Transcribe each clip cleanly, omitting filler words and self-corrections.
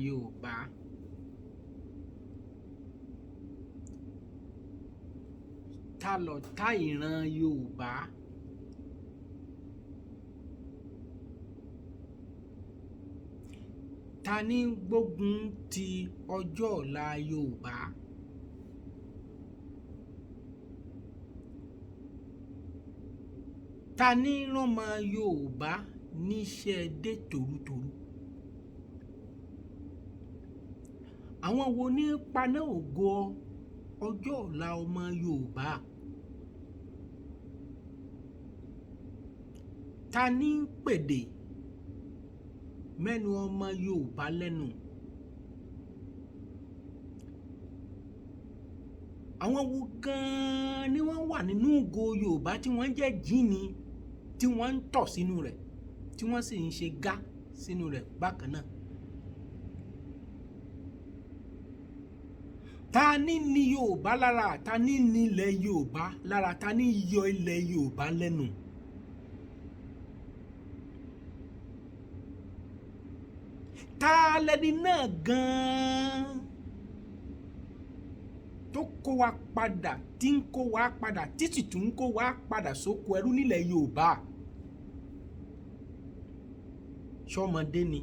Yorùbá. Ta lọ̀tá ìran Yorùbá. Ta ní gbógun ti ọjọ́ ọ̀la Yorùbá. Ta ní ránmọ Yorùbá níṣẹ́ dé tòrútòrú. Àwọn wo ní paná ògo ọjọ́ ọ̀la ọmọ Yorùbá. Ta ní pèdè mẹ́nu ọmọ Yorùbá lẹ́nu. Àwọn wo gan-an ni wọ́n wà nínú ògo Yorùbá tí wọ́n jẹ́ jíni tí wọ́n ń tọ̀ sínú rẹ̀ tí wọ́n sì ń ṣe gá sínú rẹ̀ bákan náà. Ta ní ní Yorùbá lára, ta ní ní ilẹ̀ Yorùbá lára, ta ní yọ ilẹ̀ Yorùbá lẹ́nu. Ta lẹni náà gan-an tó kó wa padà, tí ń kó wa padà, tí sì tún ń kó wa padà sóko ẹrú nílẹ̀ Yorùbá. Ṣọmọdé ni,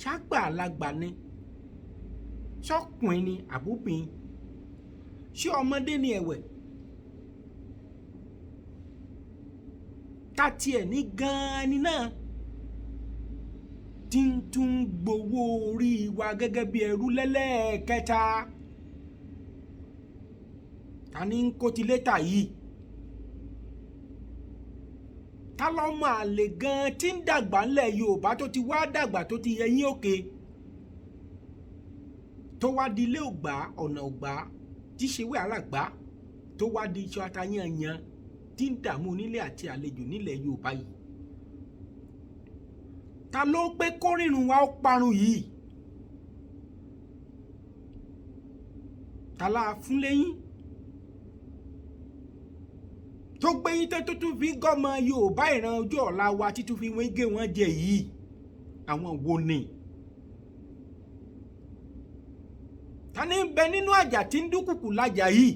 ṣàgbàlagbà ni, ṣọkùnrin ni àbúbìn, ṣé ọmọdé ni ẹ̀wẹ̀. Ta tiẹ̀ ní gan-an ni náà tí ń tún gbowó orí wa gẹ́gẹ́ bí ẹrú lẹ́lẹ́ẹ̀kẹta. Ta ní ń kó ti létà yìí. Ta lọ́mọ àlè gan-an tí ń dàgbà ńlẹ̀ Yorùbá tó ti wá dàgbà tó ti yẹyìn òkè tó wá di ilé ògbà ọ̀nà ògbà tí ṣe wé àràgbá tó wá di iṣu atayanyan tí ń dààmú onílé àti àlejò nílẹ̀ Yorùbá yìí. Ta ló pé kórìrùn wa ó parun yìí. Ta la fún lẹ́yìn tó gbé yín tó tún fi gọ́mọ Yorùbá ìran ọjọ́ ọ̀la wa títún fi wọ́n gé wọ́n jẹ yìí. Àwọn wo ni? Ta ní bẹ nínú àjà tí ń dúkùkù lájà yìí.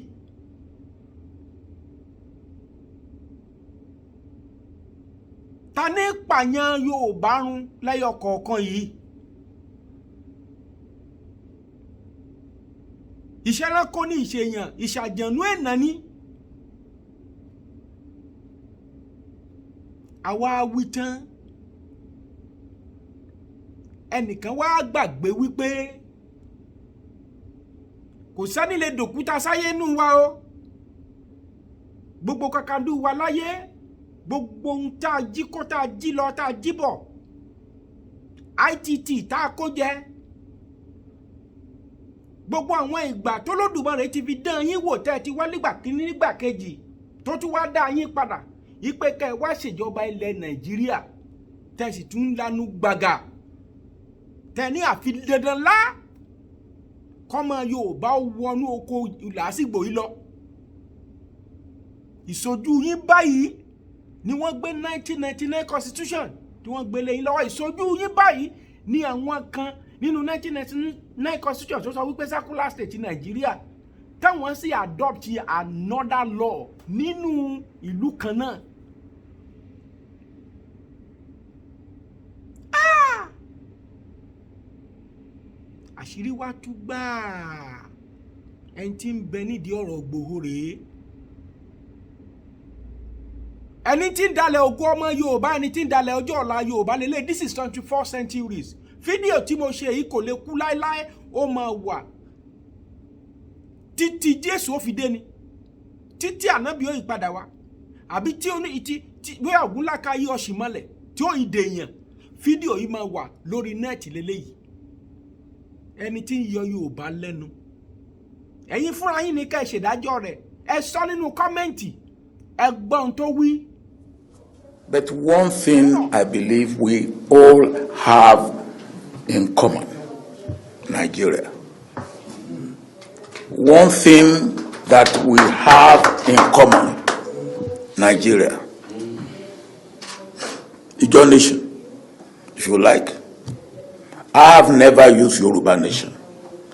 Ta ní pààyàn Yorùbá run lẹ́yọ kọ̀ọ̀kan yìí. Ìṣẹ́ránkó ní ìṣèyàn, ìṣàjànú ẹ̀nà ní. Àwa wí tán, ẹnìkan wá gbàgbé wípé kò sẹ́ni lè dòkúta sáyé nù wa o. Gbogbo kakadú wa láyé, gbogbo ohun tá a jí kó, tá a jí lọ, tá a jí bọ̀, ITT tá a kó jẹ, gbogbo àwọn ìgbà tó lódùmarè ti fi dán yín wò tẹ́ ẹ ti wá nígbà kíní nígbà kejì tó tún wá dá yín padà ìpè ká ẹ wá ṣèjọba ilẹ̀ Nàìjíríà tẹ́ sì tún lanu gbàgà tẹ́ ní àfi dandan lá kọ́mọ Yorùbá wọnú oko làásìgbò yìí lọ. Ìṣojú yín báyìí ni wọ́n gbé 1999 constitution tí wọ́n gbé lé yín lọ́wọ́. Ìṣojú yín báyìí ni àwọn kan nínú 1999 constitution tó sọ wípé secular state Nàìjíríà táwọn sì adopt another law nínú ìlú kan náà. Àṣírí wa tú gbáà. Ẹni tí ń bẹ nídìí ọ̀rọ̀ Ìgbòho rèé. Ẹni tí ń dalẹ̀ ògo ọmọ Yorùbá, ẹni tí ń dalẹ̀ ọjọ́ ọ̀la Yorùbá lélẹ̀. This is 24th centuries. Fídíò tí mo ṣe yìí kò lè kú láéláé, ó máa wà títí Jésù ó fi dé ni, títí ànábì ó ìpadà wá, àbí tí ó ní ìtí wíwá ògúnláka yí ọ̀sìn mọ́lẹ̀ tí ó ìdè èèyàn. Fídíò yìí máa wà lórí nẹ́ẹ̀tì lélẹ́yìí. Ẹni tí ń yọ Yorùbá lẹ́nu, ẹ̀yin fúnra yín ní ká ẹ ṣèdájọ́ rẹ̀. Ẹ sọ nínú kọ́mẹ́ǹtì, ẹ gbọ́ ohun tó wí. But one thing I believe we all have in common, Nigeria. One thing that we have in common, Nigeria. Ijo nation, if you like. I have never used Yoruba nation,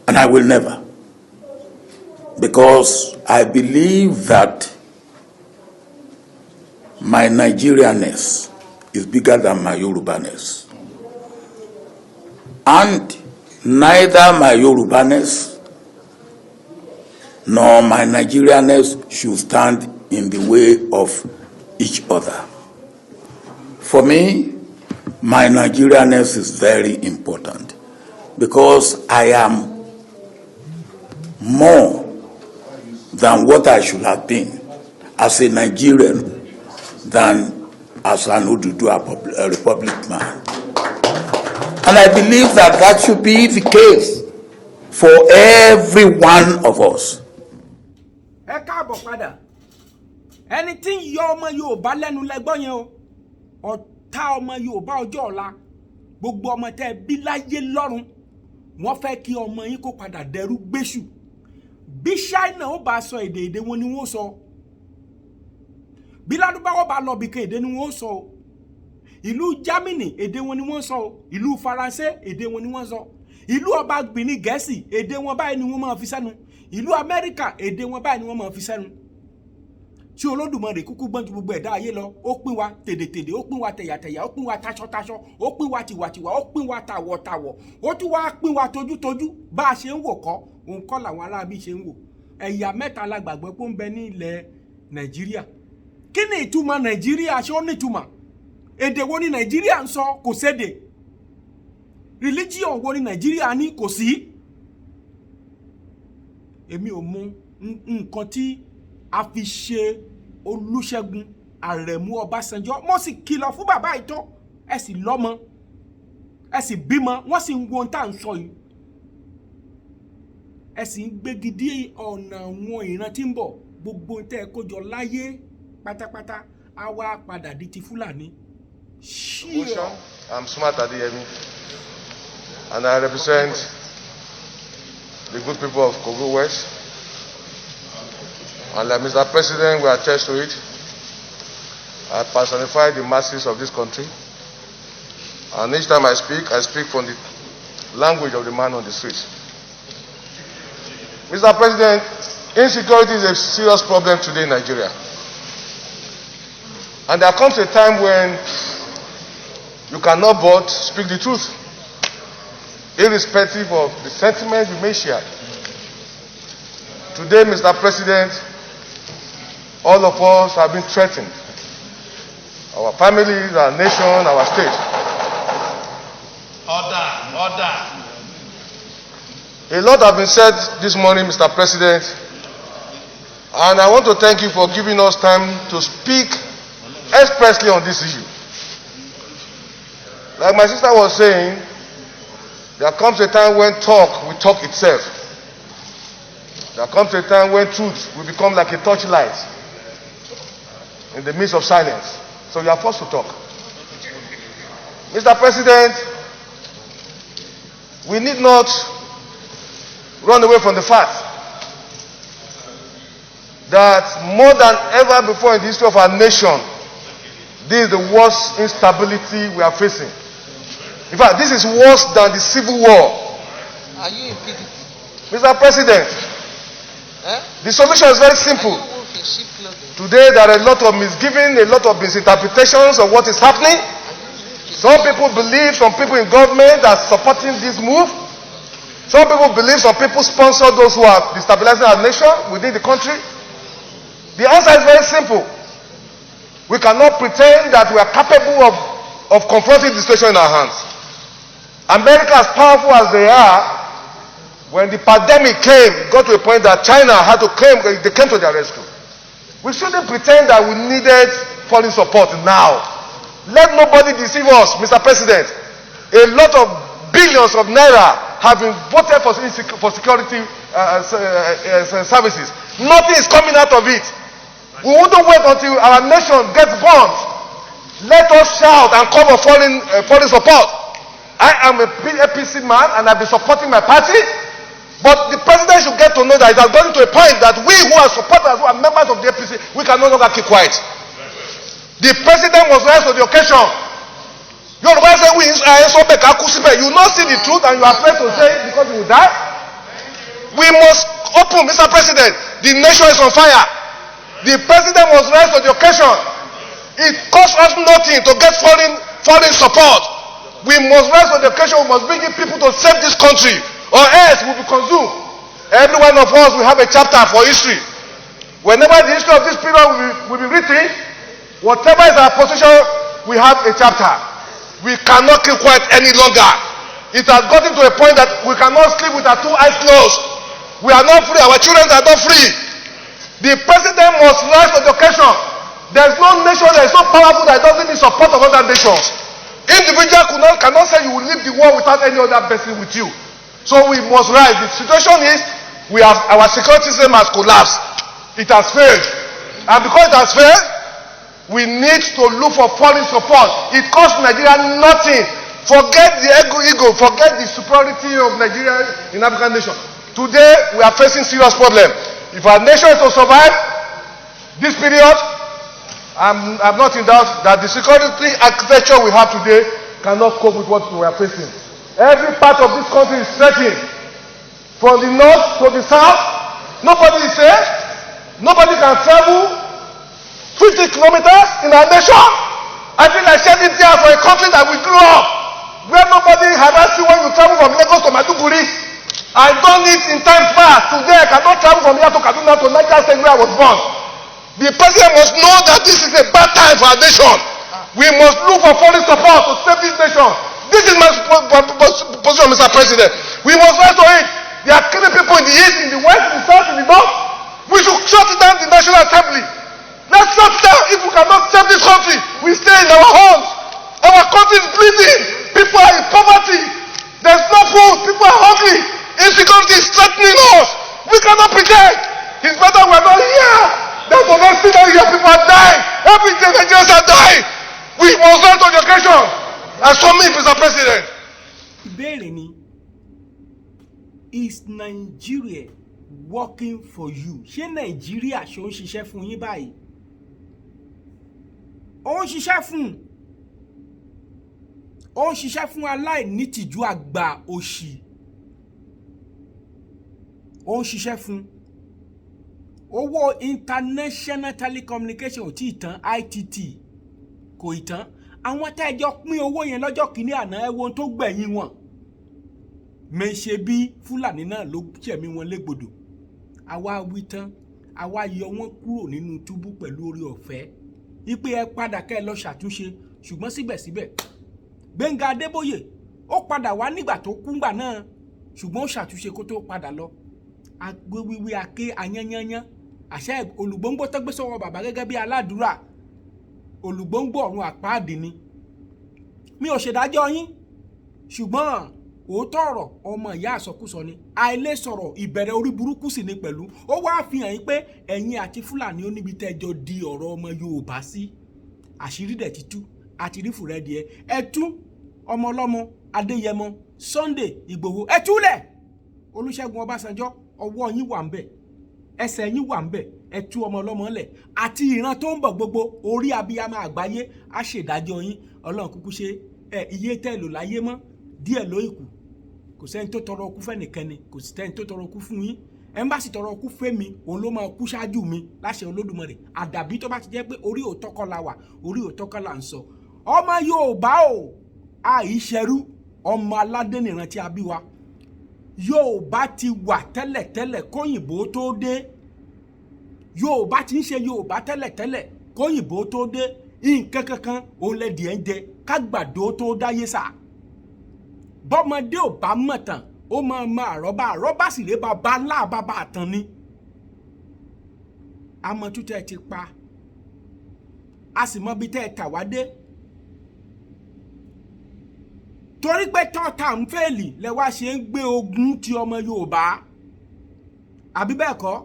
and I will never, because I believe that my Nigerianness is bigger than my Yorubaness. And neither my Yorubaness nor my Nigerianness should stand in the way of each other. For me, my Nigerianness is very important because I am more than what I should have been as a Nigerian than as an Olootu Republic man. And I believe that that should be the case for every one of us. Ẹ káàbọ̀ padà. Ẹni tí ń yọ ọmọ Yorùbá lẹ́nu lẹ́gbọ́n yẹn o. Ọ̀tá ọmọ Yorùbá ọjọ́ ọ̀la. Gbogbo ọmọ tẹ́ bí láyé lọ́run. Wọ́n fẹ́ kí ọmọ yín kó padà dẹrú gbéṣù. Bí Ṣáínà ó bá sọ èdè wọn ni wọ́n sọ. Bí Lárúbáwá bá lọ bìkan èdè ni wọ́n sọ. Ìlú Germany èdè wọn ni wọ́n sọ. Ìlú Faransé èdè wọn ni wọ́n sọ. Ìlú ọba Gbìnì Gẹ̀ẹ́sì èdè wọn báyìí ni wọ́n máa fi sẹ́nu. Ìlú Amẹ́ríkà èdè wọn báyìí ni wọ́n máa fi sẹ́nu. Tí Olódùmarè kúkú gbọ́n ju gbogbo ẹ̀dá ayé lọ, ó pín wa tèdètèdè, ó pín wa tẹ̀yàtẹ̀yà, ó pín wa taṣọtaṣọ, ó pín wa tìwàtìwà, ó pín wa tàwọ̀tàwọ̀, ó tún wá pín wa tojútojú bá a ṣe ń wò kọ́, òun kọ́ làwọn aráabí ṣe ń wò. Ẹ̀yà mẹ́ta la gbàgbọ́ pé ó ń bẹ ní ilẹ̀ Nàìjíríà. Kí ni ìtumọ̀ Nàìjíríà? Ṣé ó ní ìtumọ̀? Èdè wo ni Nàìjíríà ń sọ? Kò sédè. Religion wo ni Nàìjíríà ní? Kò sí. Èmi ò mọ nǹkan tí a fi ṣe Olúṣẹ́gun Àrẹ̀mú Ọbásanjọ́. Mo sì kìlọ̀ fún bàbá ìtọ́. Ẹ sì lọ́mọ. Ẹ sì bímọ. Wọ́n sì ń wo ohun tá à ń sọ yìí. Ẹ sì ń gbégi dí ọ̀nà àwọn ìran tí ń bọ̀. Gbogbo tẹ́ ẹ kójọ láyé pátápátá á wá padà di ti Fúlàní. I'm Smart Adeyemi, and I represent the good people of Kogo West. And like Mr. President will attest to it, I personify the masses of this country. And each time I speak from the language of the man on the street. Mr. President, insecurity is a serious problem today in Nigeria. And there comes a time when you cannot but speak the truth, irrespective of the sentiments you may share. Today, Mr. President, all of us have been threatened. Our families, our nation, our state. Order. A lot has been said this morning, Mr. President, and I want to thank you for giving us time to speak expressly on this issue. Like my sister was saying, there comes a time when talk will talk itself. There comes a time when truth will become like a torchlight in the midst of silence. So you are forced to talk. Mr. President, we need not run away from the fact that more than ever before in the history of our nation, this is the worst instability we are facing. In fact, this is worse than the Civil War. Are you in PDP? Mr. President, the solution is very simple. Today there are a lot of misgiving, a lot of misinterpretations of what is happening. Some people believe, some people in government are supporting this move. Some people believe, some people sponsor those who are destabilizing our nation within the country. The answer is very simple. We cannot pretend that we are capable of confronting the situation in our hands. America, as powerful as they are, when the pandemic came, it got to a point that China had to claim, they came to their rescue. We shouldn't pretend that we needed foreign support now. Let nobody deceive us, Mr. President. A lot of billions of naira have been voted for security services. Nothing is coming out of it. We wouldn't wait until our nation gets bombed. Let us shout and call for foreign support. I am a APC man and I've been supporting my party. But the president should get to know that it has gotten to a point that we who are supporters, who are members of the APC, we can no longer keep quiet. The president must rise to the occasion. Yoruba say we so make akusibe. You not see the truth and you are afraid to say it because you will die. We must open, Mr. President. The nation is on fire. The president must rise to the occasion. It costs us nothing to get foreign support. We must rise to the occasion. We must bring in people to save this country, or else we will be consumed. Every one of us will have a chapter for history. Whenever the history of this period will be written, whatever is our position, we have a chapter. We cannot keep quiet any longer. It has gotten to a point that we cannot sleep with our two eyes closed. We are not free. Our children are not free. The president must rise to the occasion. There is no nation that is so powerful that doesn't need support of other nations. Individual cannot say you will leave the world without any other person with you. So we must rise. The situation is our security system has collapsed. It has failed. And because it has failed, we need to look for foreign support. It costs Nigeria nothing. Forget the ego, forget the superiority of Nigeria in African nation. Today, we are facing serious problem. If our nation is to survive this period, I'm not in doubt that the security architecture we have today cannot cope with what we are facing. Every part of this country is threatened. From the north to the south, nobody is safe. Nobody can travel 50 kilometers in our nation. I feel like shedding tears for a country that we grew up, where nobody harass you when you travel from Lagos to Maiduguri. I done it in times past. Today I cannot travel from here to Kaduna to Niger State where I was born. The president must know that this is a bad time for our nation. We must look for foreign support to save this nation. This is my position, Mr. President. We must rise to it. They are killing people in the east, in the west, in the south, in the north. We should shut down the National Assembly. Let's shut it down. If we cannot save this country, we stay in our homes. Our country is bleeding. People are in poverty. There's no food. People are hungry. Insecurity is threatening us. We cannot pretend. It's better we're not here. That's what I'm saying here. People are dying. Every day Nigerians are dying. We must rise to the occasion. And so me, Mr. President. Ìbéèrè ni, is Nigeria working for you? Ṣé Nàìjíríà ṣó ń ṣiṣẹ́ fún yín báyìí? Ó ń ṣiṣẹ́ fún aláìnítìjú àgbà òṣì. Ó ń ṣiṣẹ́ fún owó international telecommunication ò tí ì tán, ITT kò ì tán. Àwọn tẹ́jọ́ pín owó yẹn lọ́jọ́ kìíní àná ẹ wo ohun tó gbẹ̀yìn wọn. Mèṣe bí Fúlàní náà ló jẹ̀mí wọn légbodò. Àwa wí tán, àwa yọ wọ́n kúrò nínú túbú pẹ̀lú orí ọ̀fẹ́. Ipe ẹ padà kẹ́ ẹ lọ ṣàtúnṣe, ṣùgbọ́n síbẹ̀síbẹ̀ Gbẹ́ngà Adébóyè ó padà wá nígbà tó kúngbà náà, ṣùgbọ́n ó ṣàtúnṣe kó tó padà lọ. Agbéwíwí aké ayányányán, àṣẹ olùgbòǹgbò tó gbé sọ́wọ́ bàbá gẹ́gẹ́ bí aládùúrà. Olùgbòǹgbò ọ̀run àpáàdì ni. Mi ò ṣèdájọ́ yín, ṣùgbọ́n òótọ́ ọ̀rọ̀ ọmọ ìyá àsọkúsọ ni. Àìlè sọ̀rọ̀ ìbẹ̀rẹ̀ orí burúkú sì ni pẹ̀lú. Ó wá fi hàn yín pé ẹ̀yin àti Fúlàní ó níbi tẹ́jọ di ọ̀rọ̀ ọmọ Yorùbá sí. Àṣírí dẹ̀ ti tú, àti rí fùrẹ́dìẹ. Ẹ tú ọmọ ọlọ́mọ Adéyẹmọ Sunday Ìgbòho. Ẹ túlẹ̀ Olúṣẹ́gun Ọbásanjọ́, ọwọ́ yín wà ń bẹ̀, ẹsẹ̀ yín wà ń bẹ̀. Ẹ tú ọmọ ọlọ́mọ lẹ̀ àti ìran tó ń bọ̀ gbogbo. Orí abiyamọ àgbáyé á ṣèdájọ́ yín. Ọlọ́run kúkú ṣe iye tẹ́ lò láyé mọ́ díẹ̀ ló ìkù. Kò sẹ́ni tó tọrọ ọkú fẹ́nìkẹ́ni, kò sì tẹ́ni tó tọrọ ọkú fún yín. Ẹmbásì tọrọ ọkú fẹ́ mi, òun ló máa kú ṣáájú mi láṣẹ Olódùmarè. Àdàbí tó bá ti jẹ́ pé orí òótọ́ kọ́ la wà, orí òótọ́ kọ́ la ń sọ. Ọmọ Yorùbá o, àìṣẹrú, ọmọ aládé nìran tí a bí wa. Yorùbá ti wà tẹ́lẹ̀tẹ́lẹ̀ kóyìnbó tó dé. Yorùbá ti ń ṣe Yorùbá tẹ́lẹ̀tẹ́lẹ̀ kóyìnbó tó dé. Nǹkan kankan òun lẹ́dìí ẹ̀ ń jẹ kágbàdo tó dáyé sà. Bọ́mọdé ò bá mọ̀ tán, ó máa ma àrọ́bá sì ré bàbá ńlá bàbá àtàn ni. Àmọ́ tútẹ́ ti pa, a sì mọ bí tẹ́ ẹ tà wá dé. Torí pé tọ́ta ń fèlì lẹ́wà ṣe ń gbé ogun ti ọmọ Yorùbá. Àbí bẹ́ẹ̀ kọ́,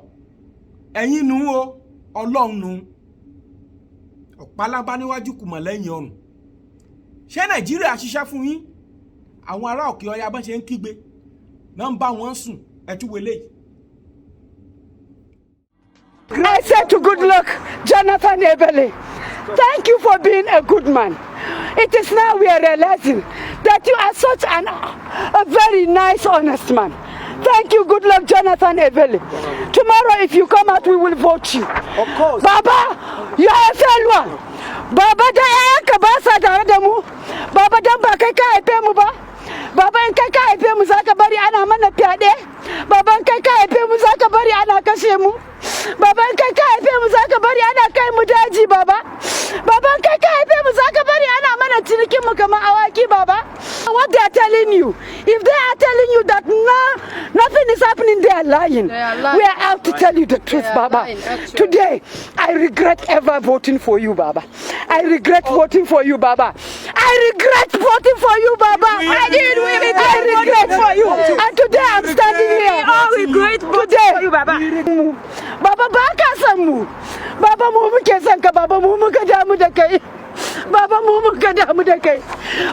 ẹ̀yin nu o, Ọlọ́run nu. Ọ̀pálábá níwájú kùmọ̀ lẹ́yìn ọrùn. Ṣé Nàìjíríà ṣiṣẹ́ fún yín? Àwọn ará òkè ọya bọ́n ṣe ń kígbe náà ń bá wọn sùn. Ẹ tún wọlé. I said to good luck, Jonathan Ebele, thank you for being a good man. It is now we are realizing that you are such a very nice, honest man. Thank you, good luck, Jonathan Ebele. Tomorrow, if you come out, we will vote you. Of course. Baba, you are a failure. Baba, da ka ba sa tare da mu. Baba, dan ba kai ka haife mu ba. Baba, in kai ka haife mu zaka bari ana mana fyaɗe. Baba, in kai ka haife mu zaka bari ana kashe mu. Baba, in kai ka haife mu zaka bari ana kai mu daji, Baba. Baba, in kai ka haife mu zaka bari ana mana cinikin mu kamar awaki, Baba. What they are telling you, if they are telling you that nothing is happening, they are lying. We are out to tell you the truth, Baba. Today, I regret ever voting for you, Baba. I regret voting for you, Baba. I regret voting for you, Baba. I regret for you. And today I'm standing here. We regret voting for you, Baba. Baba, ba ka san mu. Baba, mu muke san ka, Baba, mu muka damu da kai. Baba, mu muka damu da kai.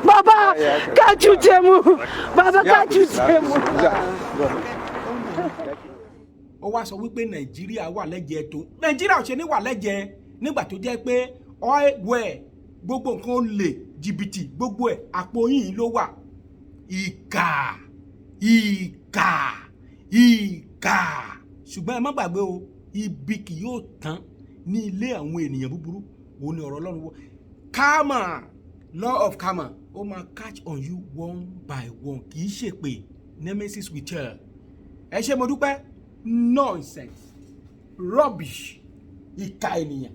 Baba, ka cuce mu. Baba, ka cuce mu. Ó wá sọ wípé Nàìjíríà wà lẹ́jẹ̀ẹ́ tó. Nàìjíríà ò ṣe ní wà lẹ́jẹ̀ẹ́ nígbà tó jẹ́ pé ọ̀ẹ́wẹ̀ gbogbo nǹkan ó lè jìbìtì gbogbo ẹ̀ àpò yìí ló wà. Ìkà ṣùgbọ́n ẹ má gbàgbé o, ibi kì yóò tán ní ilé àwọn ènìyàn búburú. Òun ni ọ̀rọ̀ Ọlọ́run wọ. Karma, law of karma, ó máa catch on you one by one. Kì í ṣe pé nemesis will tell. Ẹ ṣé mo dúpẹ́. Nonsense, rubbish, ìkà ènìyàn.